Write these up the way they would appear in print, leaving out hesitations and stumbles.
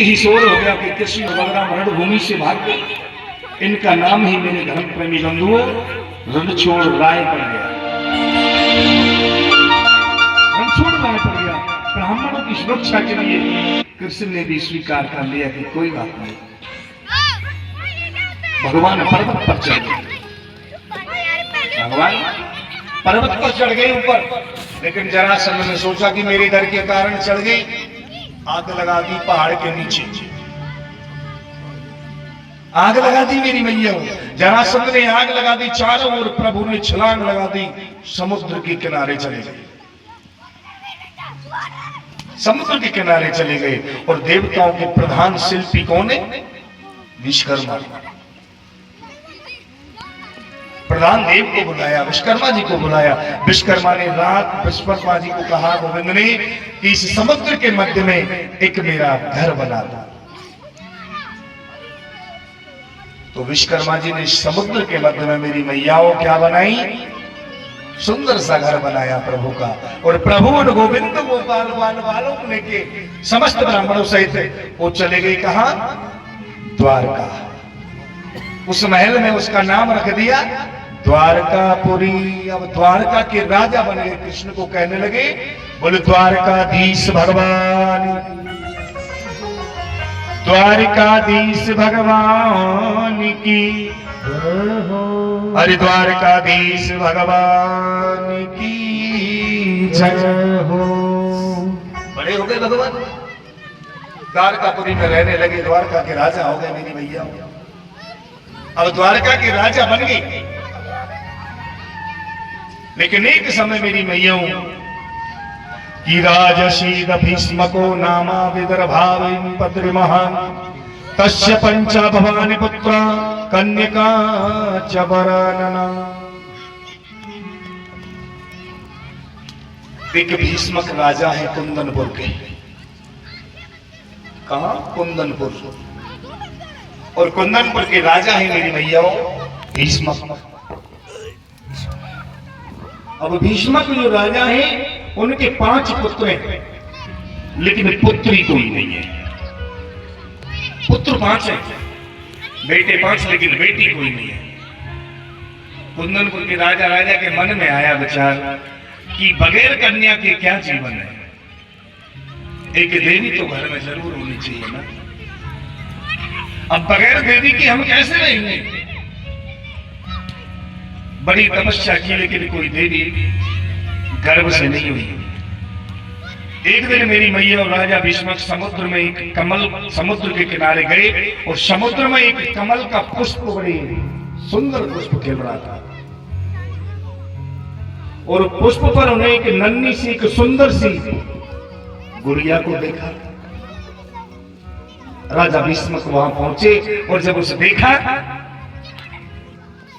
ही शोर हो गया कि कृष्ण और बलराम रणभूमि से भाग गए। इनका नाम ही मेरे धर्म प्रेमी बंधुओं रणछोड़ राय पड़ गया। रणछोड़ राय पड़ गया। ब्राह्मणों की सुरक्षा के लिए कृष्ण ने भी स्वीकार कर लिया कि कोई बात नहीं। भगवान पर्वत पर चढ़ गए। भगवान पर्वत पर चढ़ गए ऊपर, लेकिन जरासंध ने सोचा कि मेरे डर के कारण चढ़ गई, आग लगा दी पहाड़ के नीचे, आग लगा दी मेरी मैया। जरासंध ने आग लगा दी चारों ओर, प्रभु ने छलांग लगा दी, समुद्र के किनारे चले गए। समुद्र के किनारे चले गए और देवताओं के प्रधान शिल्पी कौन है? विश्वकर्मा। प्रधान देव को बुलाया, विश्वकर्मा जी को बुलाया। विश्वकर्मा ने रात विश्वकर्मा जी को कहा, गोविंद ने, कि इस समुद्र के मध्य में एक मेरा घर बना दो। तो विश्वकर्मा जी ने समुद्र के मध्य में मेरी मैयाओं क्या बनाई? सुंदर सा घर बनाया प्रभु का। और प्रभु और गोविंद गोपाल बालों को लेके समस्त ब्राह्मणों सहित वो चले गए कहां? द्वारका। उस महल में उसका नाम रख दिया द्वारकापुरी। अब द्वारका के राजा बन गए। कृष्ण को कहने लगे, बोले द्वारकाधीश भगवान, द्वारकाधीश भगवान की, अरे द्वारकाधीश भगवान की जय हो। बड़े हो गए भगवान, द्वारकापुरी में रहने लगे, द्वारका के राजा हो गए मेरी भैया। अब द्वारका के राजा बन गए। लेकिन एक समय मेरी मैयाओं की राजशीद भीष्मको नामा विदर्भाविं पद्र महान तस्य पंचा भवानी पुत्र कन्यका च वरानना। एक भीष्मक राजा है कुंदनपुर के। कहां? कुंदनपुर। और कुंदनपुर के राजा है मेरी मैयाओं भीष्मक। अब भीष्मक जो राजा है उनके 5 पुत्र हैं, लेकिन पुत्री कोई नहीं है। पुत्र 5 है, बेटे 5, लेकिन बेटी कोई नहीं है। कुंदनपुर के राजा के मन में आया विचार कि बगैर कन्या के क्या जीवन है, एक देवी तो घर में जरूर होनी चाहिए ना। अब बगैर देवी के हम कैसे रहेंगे? बड़ी तपस्या की, लेकिन कोई देवी गर्भ से नहीं हुई। एक दिन मेरी मैया और राजा भीष्मक समुद्र में एक कमल, समुद्र के किनारे गए और समुद्र में एक कमल का पुष्प, बड़ी सुंदर पुष्प खिल रहा था। और पुष्प पर उन्हें एक नन्ही सी, एक सुंदर सी गुड़िया को देखा। राजा भीष्मक वहां पहुंचे और जब उसे देखा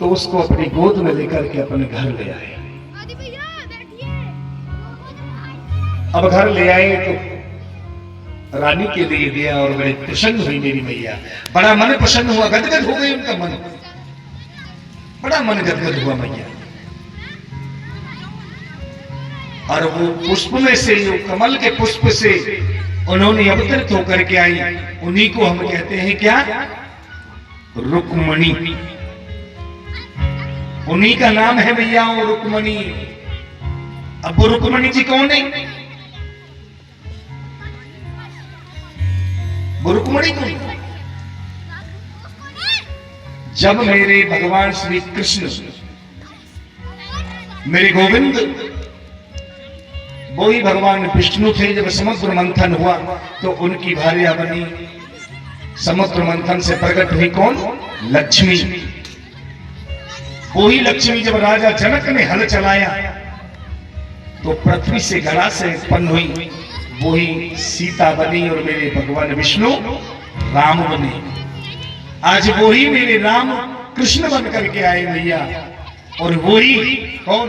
तो उसको अपनी गोद में लेकर के अपने घर ले आए। अब घर ले आए तो रानी के लिए दिया और बड़े प्रसन्न हुई मेरी मैया। बड़ा मन प्रसन्न हुआ, गदगद हो गई उनका मन, बड़ा मन गदगद हुआ मैया। और वो पुष्प में से, जो कमल के पुष्प से उन्होंने अवतरित होकर के आई, उन्हीं को हम कहते हैं क्या? रुक्मणी। उन्हीं का नाम है भैया रुक्मणी। अब वो रुक्मणी जी कौन है? वो रुक्मणी कौन? जब मेरे भगवान श्री कृष्ण, मेरे गोविंद, वो ही भगवान विष्णु थे, जब समुद्र मंथन हुआ तो उनकी भार्या बनी। समुद्र मंथन से प्रकट हुई कौन? लक्ष्मी। वही लक्ष्मी जब राजा जनक ने हल चलाया तो पृथ्वी से गड़ा से उत्पन्न हुई, वही सीता बनी और मेरे भगवान विष्णु राम बने। आज वही मेरे राम कृष्ण बन करके आए भैया। और वही कौन?